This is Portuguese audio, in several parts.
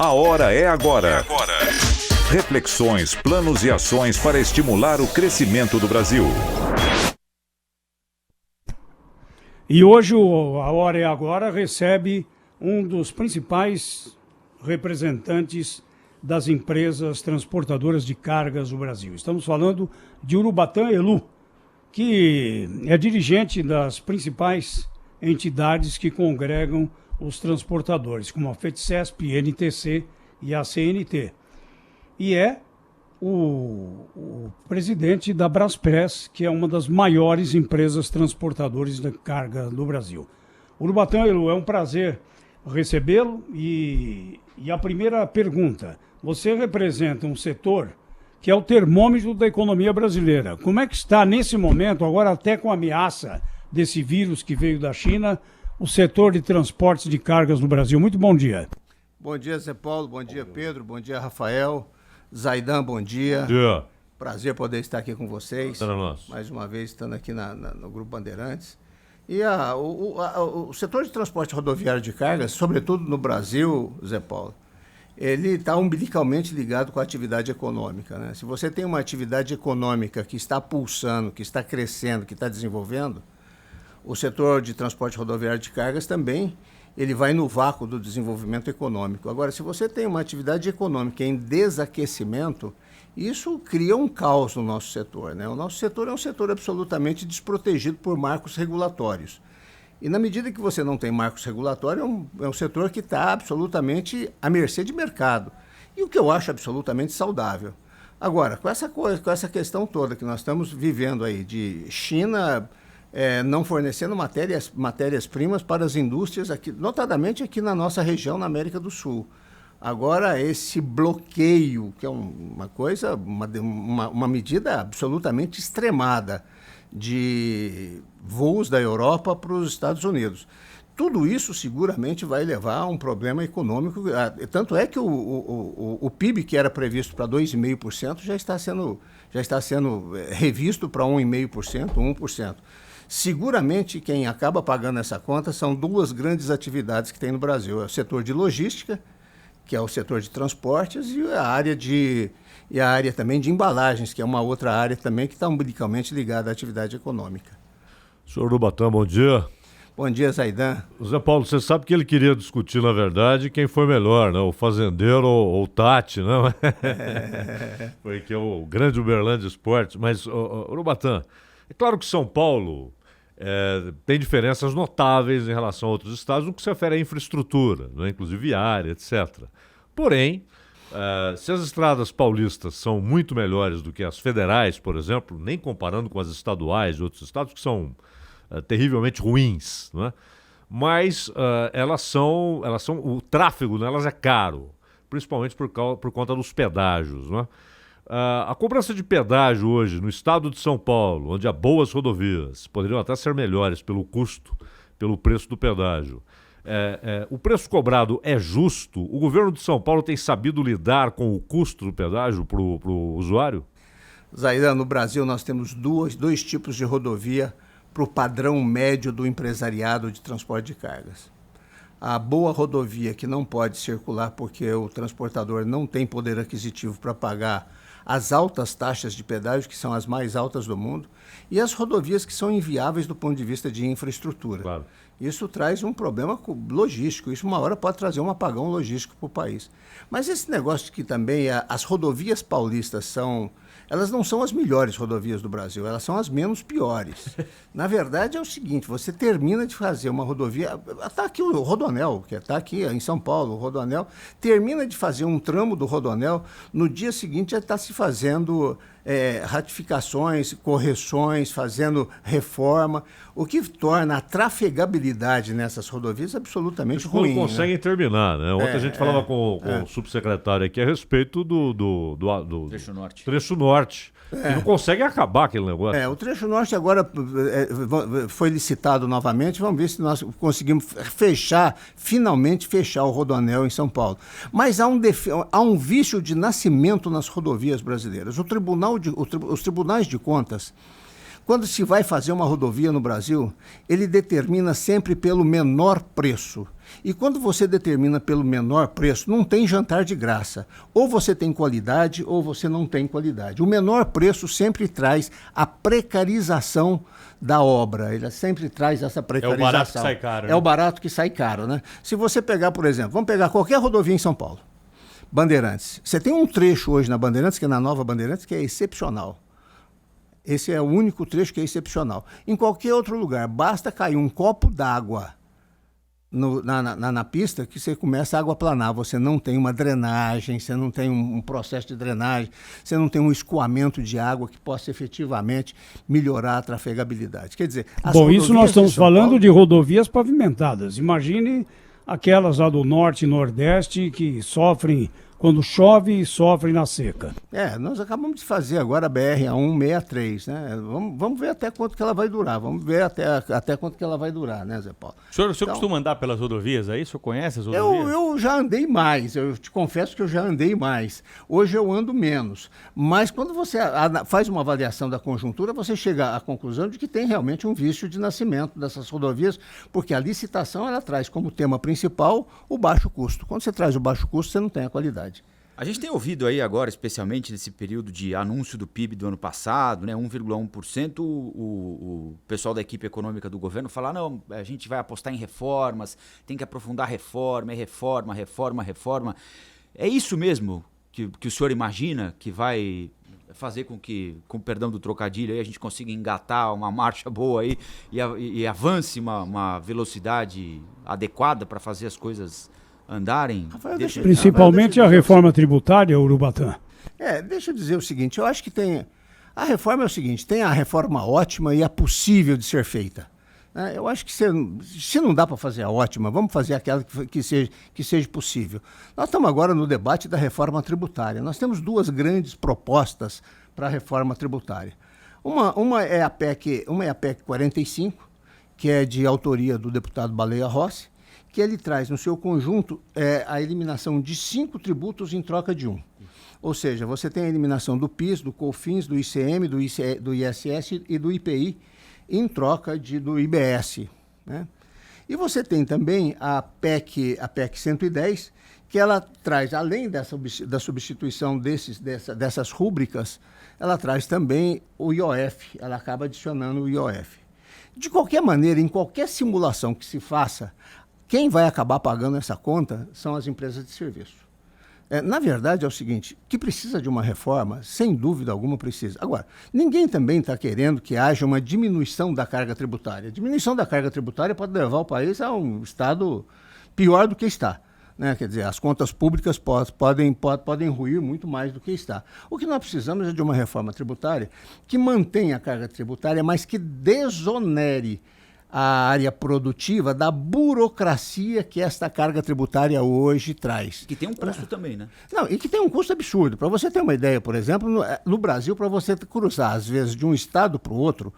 A hora é agora. Reflexões, planos e ações para estimular o crescimento do Brasil. E hoje A Hora é Agora recebe um dos principais representantes das empresas transportadoras de cargas do Brasil. Estamos falando de Urubatã Elu, que é dirigente das principais entidades que congregam os transportadores, como a FETSESP, NTC e a CNT. E é o presidente da Braspress, que é uma das maiores empresas transportadoras de carga do Brasil. Urubatã Elu, é um prazer recebê-lo e a primeira pergunta, você representa um setor que é o termômetro da economia brasileira. Como é que está nesse momento, agora até com a ameaça desse vírus que veio da China, o setor de transportes de cargas no Brasil? Muito bom dia. Bom dia, Zé Paulo, bom dia, Pedro, bom dia, Rafael, Zaidan, bom dia. Bom dia. Prazer poder estar aqui com vocês, mais uma vez estando aqui no Grupo Bandeirantes. E o setor de transporte rodoviário de cargas, sobretudo no Brasil, Zé Paulo, ele está umbilicalmente ligado com a atividade econômica, né? Se você tem uma atividade econômica que está pulsando, que está crescendo, que está desenvolvendo, o setor de transporte rodoviário de cargas também ele vai no vácuo do desenvolvimento econômico. Agora, se você tem uma atividade econômica em desaquecimento, isso cria um caos no nosso setor, né? O nosso setor é um setor absolutamente desprotegido por marcos regulatórios. E na medida que você não tem marcos regulatórios, é um setor que está absolutamente à mercê de mercado. E o que eu acho absolutamente saudável. Agora, com essa questão toda que nós estamos vivendo aí de China não fornecendo matérias-primas para as indústrias, aqui, notadamente aqui na nossa região, na América do Sul. Agora, esse bloqueio, que é uma medida absolutamente extremada de voos da Europa para os Estados Unidos. Tudo isso seguramente vai levar a um problema econômico, tanto é que o PIB, que era previsto para 2,5%, já está sendo revisto para 1,5%, 1%. Seguramente, quem acaba pagando essa conta são duas grandes atividades que tem no Brasil. É o setor de logística, que é o setor de transportes, e a área também de embalagens, que é uma outra área também que está umbilicalmente ligada à atividade econômica. Senhor Urubatã, bom dia. Bom dia, Zaidan. Zé Paulo, você sabe que ele queria discutir, na verdade, quem foi melhor, né? O fazendeiro ou o Tati, né? Foi que é o grande Uberlândia Esportes. Mas, Urubatã, é claro que São Paulo tem diferenças notáveis em relação a outros estados no que se refere à infraestrutura, né? Inclusive viária, etc. Porém, se as estradas paulistas são muito melhores do que as federais, por exemplo, nem comparando com as estaduais de outros estados, que são terrivelmente ruins, né? Mas o tráfego nelas é caro, principalmente por conta dos pedágios, né? A cobrança de pedágio hoje no estado de São Paulo, onde há boas rodovias, poderiam até ser melhores pelo custo, pelo preço do pedágio. O preço cobrado é justo? O governo de São Paulo tem sabido lidar com o custo do pedágio para o usuário? Zaidan, no Brasil nós temos dois tipos de rodovia para o padrão médio do empresariado de transporte de cargas. A boa rodovia, que não pode circular porque o transportador não tem poder aquisitivo para pagar as altas taxas de pedágio, que são as mais altas do mundo, e as rodovias que são inviáveis do ponto de vista de infraestrutura. Claro. Isso traz um problema logístico, isso uma hora pode trazer um apagão logístico para o país. Mas esse negócio de que também as rodovias paulistas elas não são as melhores rodovias do Brasil, elas são as menos piores. Na verdade é o seguinte, você termina de fazer uma rodovia, está aqui o Rodoanel, que está aqui em São Paulo, o Rodoanel, termina de fazer um tramo do Rodoanel, no dia seguinte já está se fazendo ratificações, correções, fazendo reforma, o que torna a trafegabilidade nessas rodovias absolutamente ruim. Não conseguem terminar, né? Ontem a gente falava com o subsecretário aqui a respeito do Trecho Norte. E não consegue acabar aquele negócio. O Trecho Norte agora foi licitado novamente. Vamos ver se nós conseguimos finalmente fechar o Rodoanel em São Paulo. Mas há um vício de nascimento nas rodovias brasileiras. Os tribunais de contas, quando se vai fazer uma rodovia no Brasil, ele determina sempre pelo menor preço. E quando você determina pelo menor preço, não tem jantar de graça. Ou você tem qualidade ou você não tem qualidade. O menor preço sempre traz a precarização da obra. Ele sempre traz essa precarização. É o barato que sai caro. Né? É o barato que sai caro, né? Se você pegar, por exemplo, vamos pegar qualquer rodovia em São Paulo. Bandeirantes. Você tem um trecho hoje na Bandeirantes, que é na Nova Bandeirantes, que é excepcional. Esse é o único trecho que é excepcional. Em qualquer outro lugar, basta cair um copo d'água na pista que você começa a aquaplanar. Você não tem uma drenagem, você não tem um processo de drenagem, você não tem um escoamento de água que possa efetivamente melhorar a trafegabilidade. Quer dizer, bom, isso nós estamos falando de rodovias pavimentadas. Imagine aquelas lá do norte e nordeste que sofrem quando chove e sofrem na seca. Nós acabamos de fazer agora a BR-163, né? Vamos ver até quanto que ela vai durar. Vamos ver até quanto que ela vai durar, né, Zé Paulo? O senhor costuma andar pelas rodovias aí? O senhor conhece as rodovias? Eu já andei mais, eu te confesso que eu já andei mais. Hoje eu ando menos. Mas quando você faz uma avaliação da conjuntura, você chega à conclusão de que tem realmente um vício de nascimento dessas rodovias, porque a licitação ela traz como tema principal o baixo custo. Quando você traz o baixo custo, você não tem a qualidade. A gente tem ouvido aí agora, especialmente nesse período de anúncio do PIB do ano passado, né, 1,1%, o pessoal da equipe econômica do governo falar, não, a gente vai apostar em reformas, tem que aprofundar a reforma, reforma. É isso mesmo que o senhor imagina que vai fazer com que, com perdão do trocadilho, aí a gente consiga engatar uma marcha boa aí e avance uma velocidade adequada para fazer as coisas andarem? Principalmente a reforma tributária, Urubatã. Deixa eu dizer o seguinte, eu acho que tem... A reforma é o seguinte, tem a reforma ótima e a possível de ser feita. Eu acho que se não dá para fazer a ótima, vamos fazer aquela que seja possível. Nós estamos agora no debate da reforma tributária. Nós temos duas grandes propostas para a reforma tributária. Uma é a PEC 45, que é de autoria do deputado Baleia Rossi, que ele traz no seu conjunto a eliminação de 5 tributos em troca de 1. Ou seja, você tem a eliminação do PIS, do COFINS, do ICM, do ISS e do IPI em troca do IBS. Né? E você tem também a PEC 110, que ela traz, além da substituição dessas rúbricas, ela traz também o IOF, ela acaba adicionando o IOF. De qualquer maneira, em qualquer simulação que se faça, quem vai acabar pagando essa conta são as empresas de serviço. Na verdade, é o seguinte, que precisa de uma reforma, sem dúvida alguma precisa. Agora, ninguém também está querendo que haja uma diminuição da carga tributária. A diminuição da carga tributária pode levar o país a um estado pior do que está. Né? Quer dizer, as contas públicas podem ruir muito mais do que está. O que nós precisamos é de uma reforma tributária que mantenha a carga tributária, mas que desonere a área produtiva da burocracia que esta carga tributária hoje traz. Que tem um custo também, né? Não, e que tem um custo absurdo. Para você ter uma ideia, por exemplo, no Brasil, para você cruzar, às vezes, de um estado para o outro,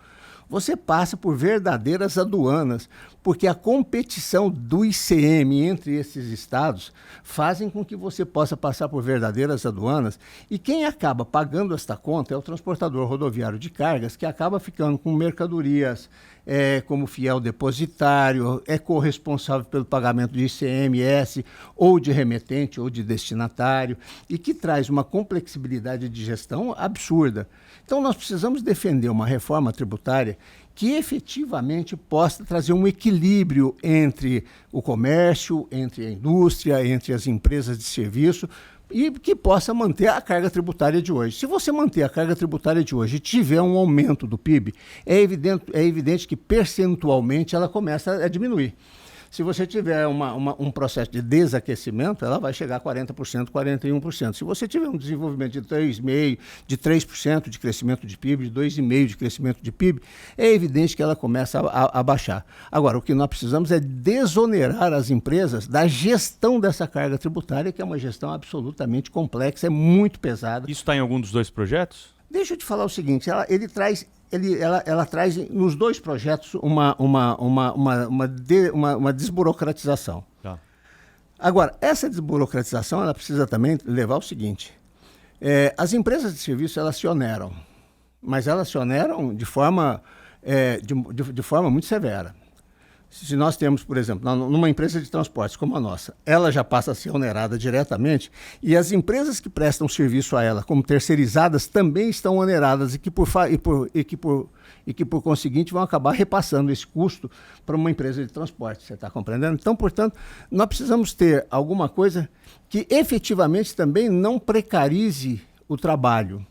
você passa por verdadeiras aduanas, porque a competição do ICM entre esses estados fazem com que você possa passar por verdadeiras aduanas, e quem acaba pagando esta conta é o transportador rodoviário de cargas, que acaba ficando com mercadorias como fiel depositário, é corresponsável pelo pagamento de ICMS, ou de remetente, ou de destinatário, e que traz uma complexibilidade de gestão absurda. Então, nós precisamos defender uma reforma tributária que efetivamente possa trazer um equilíbrio entre o comércio, entre a indústria, entre as empresas de serviço, e que possa manter a carga tributária de hoje. Se você manter a carga tributária de hoje e tiver um aumento do PIB, é evidente que percentualmente ela começa a diminuir. Se você tiver um processo de desaquecimento, ela vai chegar a 40%, 41%. Se você tiver um desenvolvimento de 3,5%, de 3% de crescimento de PIB, de 2,5% de crescimento de PIB, é evidente que ela começa a baixar. Agora, o que nós precisamos é desonerar as empresas da gestão dessa carga tributária, que é uma gestão absolutamente complexa, é muito pesada. Isso está em algum dos dois projetos? Deixa eu te falar o seguinte, ela traz nos dois projetos uma desburocratização. Tá. Agora, essa desburocratização ela precisa também levar ao seguinte, as empresas de serviço elas se oneram. mas elas se oneram de forma muito severa. Se nós temos, por exemplo, numa empresa de transportes como a nossa, ela já passa a ser onerada diretamente e as empresas que prestam serviço a ela como terceirizadas também estão oneradas e que por conseguinte vão acabar repassando esse custo para uma empresa de transporte, você está compreendendo? Então, portanto, nós precisamos ter alguma coisa que efetivamente também não precarize o trabalho.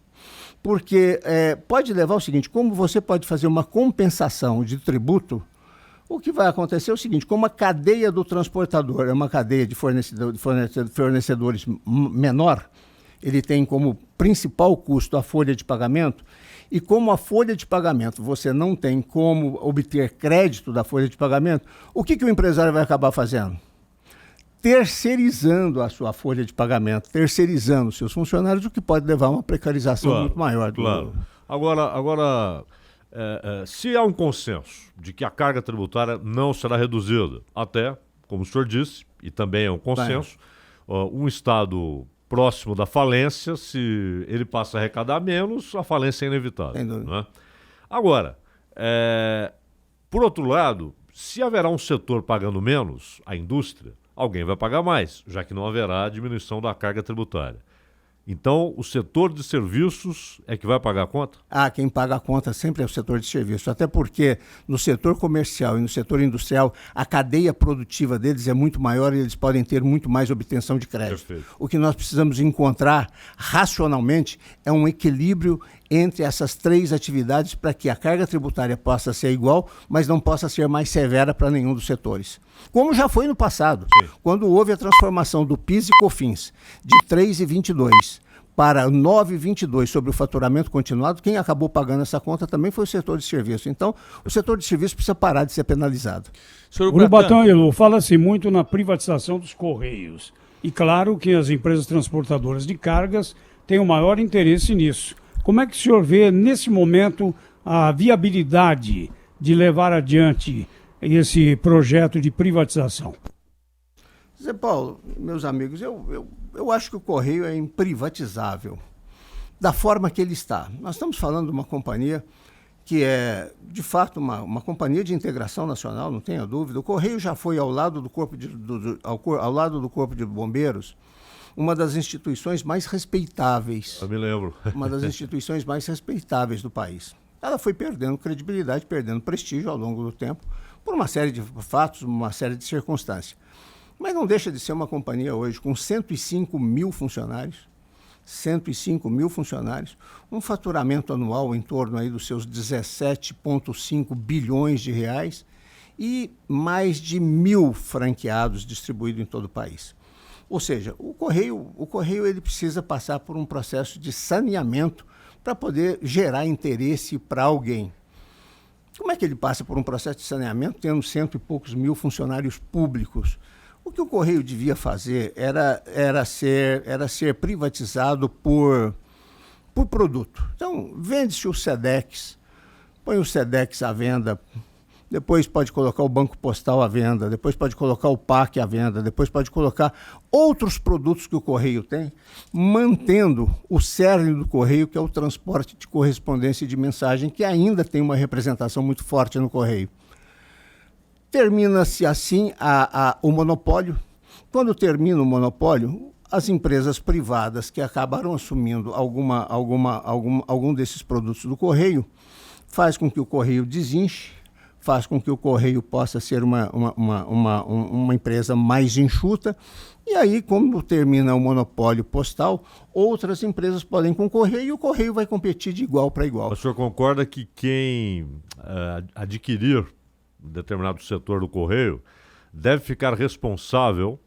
Porque pode levar ao seguinte, como você pode fazer uma compensação de tributo, o que vai acontecer é o seguinte, como a cadeia do transportador é uma cadeia de fornecedores menor, ele tem como principal custo a folha de pagamento, e como a folha de pagamento você não tem como obter crédito da folha de pagamento, o que o empresário vai acabar fazendo? Terceirizando a sua folha de pagamento, terceirizando os seus funcionários, o que pode levar a uma precarização muito maior. Claro. Agora se há um consenso de que a carga tributária não será reduzida, até, como o senhor disse, e também é um consenso, um Estado próximo da falência, se ele passa a arrecadar menos, a falência é inevitável. Né? Agora, por outro lado, se haverá um setor pagando menos, a indústria, alguém vai pagar mais, já que não haverá diminuição da carga tributária. Então, o setor de serviços é que vai pagar a conta? Quem paga a conta sempre é o setor de serviços, até porque no setor comercial e no setor industrial, a cadeia produtiva deles é muito maior e eles podem ter muito mais obtenção de crédito. Perfeito. O que nós precisamos encontrar racionalmente é um equilíbrio entre essas três atividades para que a carga tributária possa ser igual, mas não possa ser mais severa para nenhum dos setores. Como já foi no passado, quando houve a transformação do PIS e COFINS de 3,22 para 9,22 sobre o faturamento continuado, quem acabou pagando essa conta também foi o setor de serviço. Então, o setor de serviço precisa parar de ser penalizado. Urubatã, fala-se muito na privatização dos Correios. E claro que as empresas transportadoras de cargas têm o maior interesse nisso. Como é que o senhor vê, nesse momento, a viabilidade de levar adiante esse projeto de privatização? Zé Paulo, meus amigos, eu acho que o Correio é imprivatizável, da forma que ele está. Nós estamos falando de uma companhia que é, de fato, uma companhia de integração nacional, não tenha dúvida. O Correio já foi, ao lado do Corpo de Bombeiros, uma das instituições mais respeitáveis. Eu me lembro. Uma das instituições mais respeitáveis do país. Ela foi perdendo credibilidade, perdendo prestígio ao longo do tempo, por uma série de fatos, uma série de circunstâncias. Mas não deixa de ser uma companhia hoje com 105 mil funcionários, um faturamento anual em torno aí dos seus 17,5 bilhões de reais e mais de 1.000 franqueados distribuídos em todo o país. Ou seja, o Correio ele precisa passar por um processo de saneamento para poder gerar interesse para alguém. Como é que ele passa por um processo de saneamento tendo 100 e poucos mil funcionários públicos? O que o Correio devia fazer era ser privatizado por produto. Então, vende-se o SEDEX, põe o SEDEX à venda, depois pode colocar o Banco Postal à venda, depois pode colocar o PAC à venda, depois pode colocar outros produtos que o Correio tem, mantendo o cerne do Correio, que é o transporte de correspondência e de mensagem, que ainda tem uma representação muito forte no Correio. Termina-se assim o monopólio. Quando termina o monopólio, as empresas privadas que acabaram assumindo algum desses produtos do Correio, faz com que o Correio desinche, faz com que o Correio possa ser uma empresa mais enxuta, e aí, como termina o monopólio postal, outras empresas podem concorrer e o Correio vai competir de igual para igual. O senhor concorda que quem adquirir determinado setor do Correio deve ficar responsável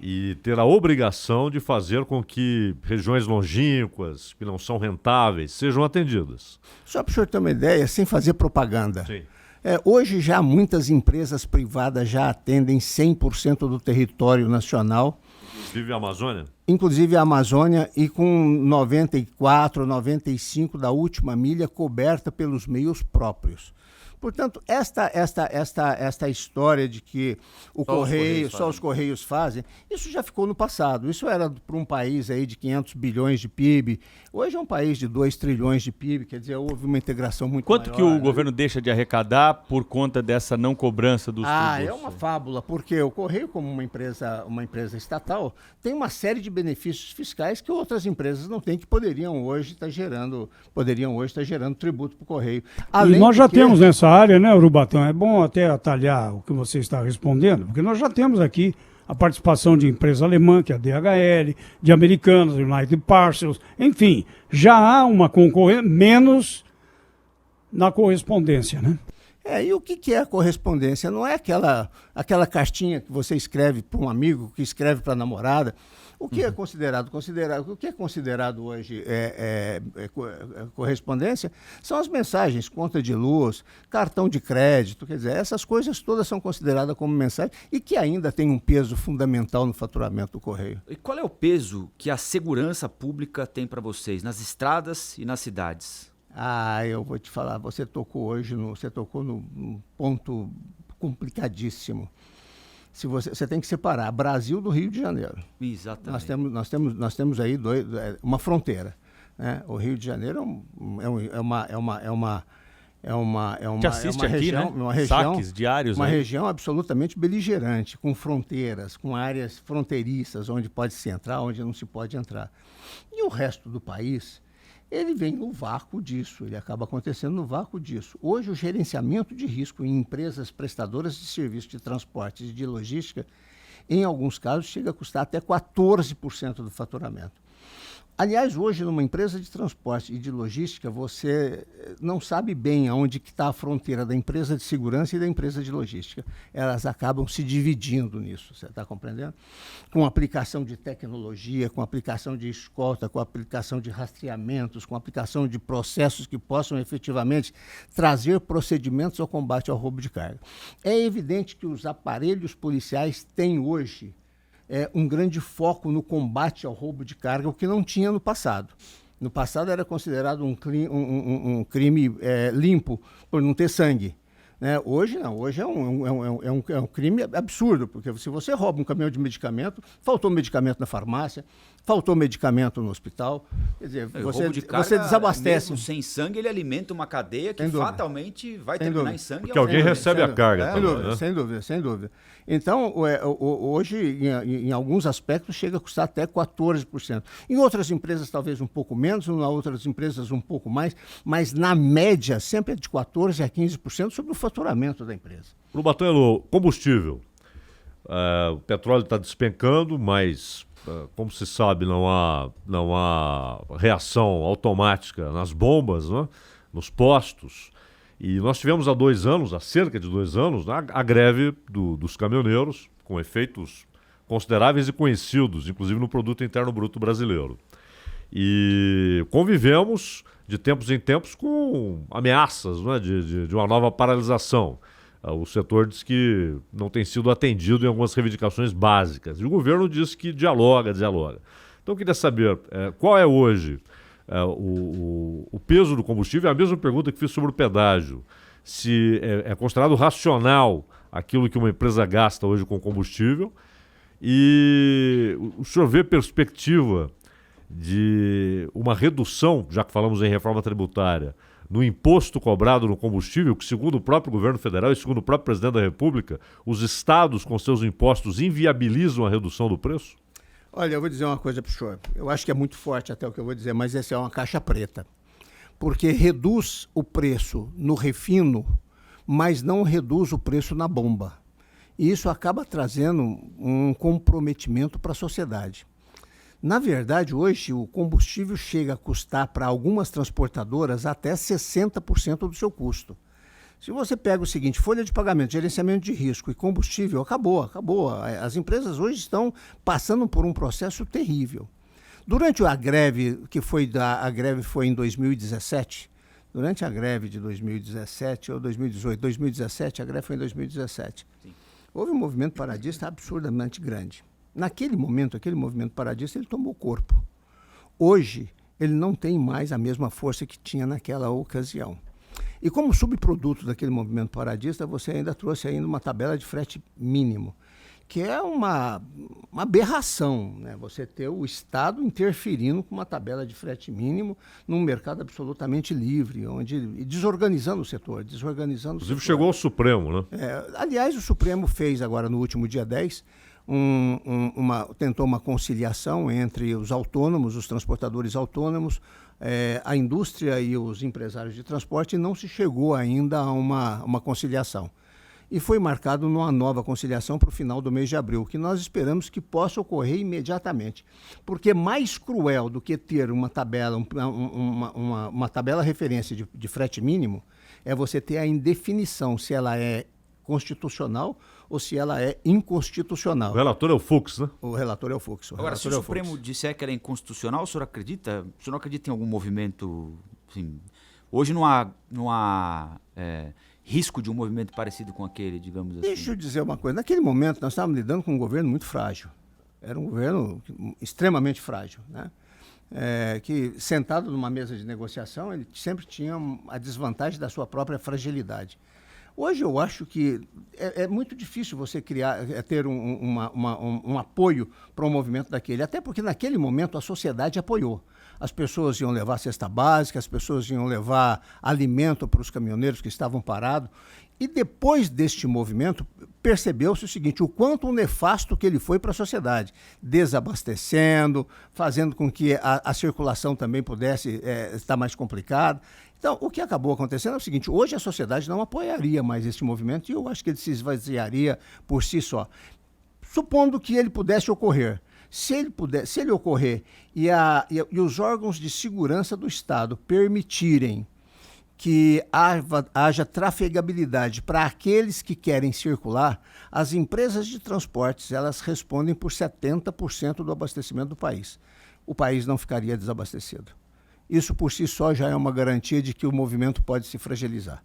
e ter a obrigação de fazer com que regiões longínquas, que não são rentáveis, sejam atendidas? Só para o senhor ter uma ideia, sem fazer propaganda. Sim. Hoje já muitas empresas privadas já atendem 100% do território nacional. Inclusive a Amazônia? Inclusive a Amazônia, e com 94, 95 da última milha coberta pelos meios próprios. Portanto, esta história de que só os Correios fazem, isso já ficou no passado. Isso era para um país aí de 500 bilhões de PIB. Hoje é um país de 2 trilhões de PIB, quer dizer, houve uma integração muito Quanto maior, que o né? governo deixa de arrecadar por conta dessa não cobrança dos tributos? É uma fábula, porque o Correio, como uma empresa estatal, tem uma série de benefícios fiscais que outras empresas não têm, que poderiam hoje estar gerando tributo para o Correio. E nós já temos nessa área, né, Urubatão? É bom até atalhar o que você está respondendo, porque nós já temos aqui a participação de empresa alemã, que é a DHL, de Americanas, United Parcels, enfim, já há uma concorrência, menos na correspondência, né? E o que é a correspondência? Não é aquela cartinha que você escreve para um amigo, que escreve para a namorada. O que é considerado hoje correspondência são as mensagens, conta de luz, cartão de crédito, quer dizer, essas coisas todas são consideradas como mensagem e que ainda tem um peso fundamental no faturamento do Correio. E qual é o peso que a segurança pública tem para vocês nas estradas e nas cidades? Eu vou te falar, você tocou num ponto complicadíssimo. Você tem que separar Brasil do Rio de Janeiro. Exatamente. Nós temos aí uma fronteira, né? O Rio de Janeiro Te assiste aqui, região, né? uma região, Saques diários. uma aí. região absolutamente beligerante, com fronteiras, com áreas fronteiriças, onde pode se entrar, onde não se pode entrar. E o resto do país, ele vem no vácuo disso, ele acaba acontecendo no vácuo disso. Hoje, o gerenciamento de risco em empresas prestadoras de serviços de transporte e de logística, em alguns casos, chega a custar até 14% do faturamento. Aliás, hoje, numa empresa de transporte e de logística, você não sabe bem aonde está a fronteira da empresa de segurança e da empresa de logística. Elas acabam se dividindo nisso, você está compreendendo? Com aplicação de tecnologia, com aplicação de escolta, com aplicação de rastreamentos, com aplicação de processos que possam efetivamente trazer procedimentos ao combate ao roubo de carga. É evidente que os aparelhos policiais têm hoje um grande foco no combate ao roubo de carga, o que não tinha no passado. No passado era considerado um crime limpo, por não ter sangue. Né? Hoje não, hoje é um crime absurdo, porque se você rouba um caminhão de medicamento, faltou medicamento na farmácia, faltou medicamento no hospital, quer dizer, você desabastece. Mesmo sem sangue, ele alimenta uma cadeia que fatalmente vai terminar em sangue. Porque alguém recebe a carga. Sem dúvida. Então, hoje, em alguns aspectos, chega a custar até 14%. Em outras empresas, talvez um pouco menos, em outras empresas um pouco mais, mas na média, sempre é de 14% a 15% sobre o faturamento da empresa. Urubatão, combustível. O petróleo está despencando, mas, como se sabe, não há reação automática nas bombas, né? Nos postos. E nós tivemos há cerca de 2 anos, a greve dos caminhoneiros, com efeitos consideráveis e conhecidos, inclusive no Produto Interno Bruto brasileiro. E convivemos de tempos em tempos com ameaças, né, de uma nova paralisação. O setor diz que não tem sido atendido em algumas reivindicações básicas. E o governo diz que dialoga. Então eu queria saber qual é hoje o peso do combustível. É a mesma pergunta que fiz sobre o pedágio. Se é considerado racional aquilo que uma empresa gasta hoje com combustível. E o senhor vê perspectiva de uma redução, já que falamos em reforma tributária, no imposto cobrado no combustível, que segundo o próprio governo federal e segundo o próprio presidente da República, os estados com seus impostos inviabilizam a redução do preço? Olha, eu vou dizer uma coisa para o senhor. Eu acho que é muito forte até o que eu vou dizer, mas essa é uma caixa preta. Porque reduz o preço no refino, mas não reduz o preço na bomba. E isso acaba trazendo um comprometimento para a sociedade. Na verdade, hoje, o combustível chega a custar para algumas transportadoras até 60% do seu custo. Se você pega o seguinte, folha de pagamento, gerenciamento de risco e combustível, acabou. As empresas hoje estão passando por um processo terrível. Durante a greve, a greve foi em 2017, durante a greve de 2017 ou 2017, a greve foi em 2017, Sim. Houve um movimento paradista absurdamente grande. Naquele momento, aquele movimento paradista, ele tomou corpo. Hoje, ele não tem mais a mesma força que tinha naquela ocasião. E como subproduto daquele movimento paradista, você ainda trouxe uma tabela de frete mínimo, que é uma aberração, né? Você ter o Estado interferindo com uma tabela de frete mínimo num mercado absolutamente livre, e desorganizando o setor, Inclusive chegou ao Supremo, né? Aliás, o Supremo fez agora no último dia 10, tentou uma conciliação entre os autônomos, os transportadores autônomos, a indústria e os empresários de transporte, e não se chegou ainda a uma conciliação. E foi marcado numa nova conciliação para o final do mês de abril, que nós esperamos que possa ocorrer imediatamente. Porque mais cruel do que ter uma tabela, uma tabela referência de frete mínimo, é você ter a indefinição se ela é constitucional ou se ela é inconstitucional. O relator é o Fux, né? O relator é o Fux. Agora, se o Supremo disser que ela é inconstitucional, o senhor acredita? O senhor não acredita em algum movimento... Assim, hoje não há risco de um movimento parecido com aquele, digamos assim? Deixa eu dizer uma coisa. Naquele momento, nós estávamos lidando com um governo muito frágil. Era um governo extremamente frágil, né? Que, sentado numa mesa de negociação, ele sempre tinha a desvantagem da sua própria fragilidade. Hoje eu acho que é muito difícil você ter um apoio para um movimento daquele, até porque naquele momento a sociedade apoiou. As pessoas iam levar cesta básica, as pessoas iam levar alimento para os caminhoneiros que estavam parados. E depois deste movimento, percebeu-se o seguinte, o quanto nefasto que ele foi para a sociedade, desabastecendo, fazendo com que a circulação também pudesse estar mais complicada. Então, o que acabou acontecendo é o seguinte, hoje a sociedade não apoiaria mais este movimento e eu acho que ele se esvaziaria por si só. Supondo que ele pudesse ocorrer, se ele ocorrer e os órgãos de segurança do Estado permitirem que haja trafegabilidade para aqueles que querem circular, as empresas de transportes elas respondem por 70% do abastecimento do país. O país não ficaria desabastecido. Isso por si só já é uma garantia de que o movimento pode se fragilizar.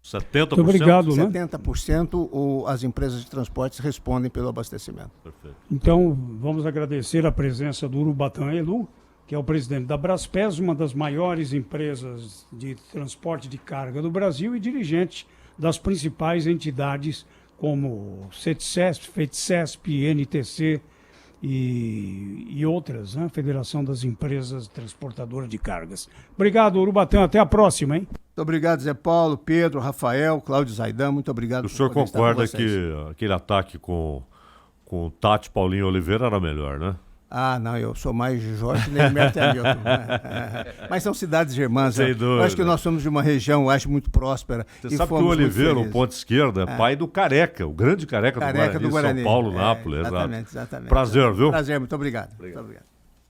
70%? Muito obrigado, 70% as empresas de transportes respondem pelo abastecimento. Perfeito. Então, vamos agradecer a presença do Urubatã Helu, que é o presidente da Braspes, uma das maiores empresas de transporte de carga do Brasil e dirigente das principais entidades como CETCESP, FETCESP, NTC e outras, né? Federação das Empresas Transportadoras de Cargas. Obrigado, Urubatã. Até a próxima, hein? Muito obrigado, Zé Paulo, Pedro, Rafael, Cláudio Zaidan. Muito obrigado. O senhor concorda que aquele ataque com o Tati Paulinho Oliveira era melhor, né? Ah, não, eu sou mais Jorge Neymar e Hamilton. Mas são cidades irmãs. Eu acho que nós somos de uma região, eu acho, muito próspera. Você sabe que o Oliveira, o ponto esquerda, é pai do Careca, o grande Careca do Guarani, São Paulo, Nápoles. Exatamente. Prazer, viu? Prazer, muito obrigado. Muito obrigado.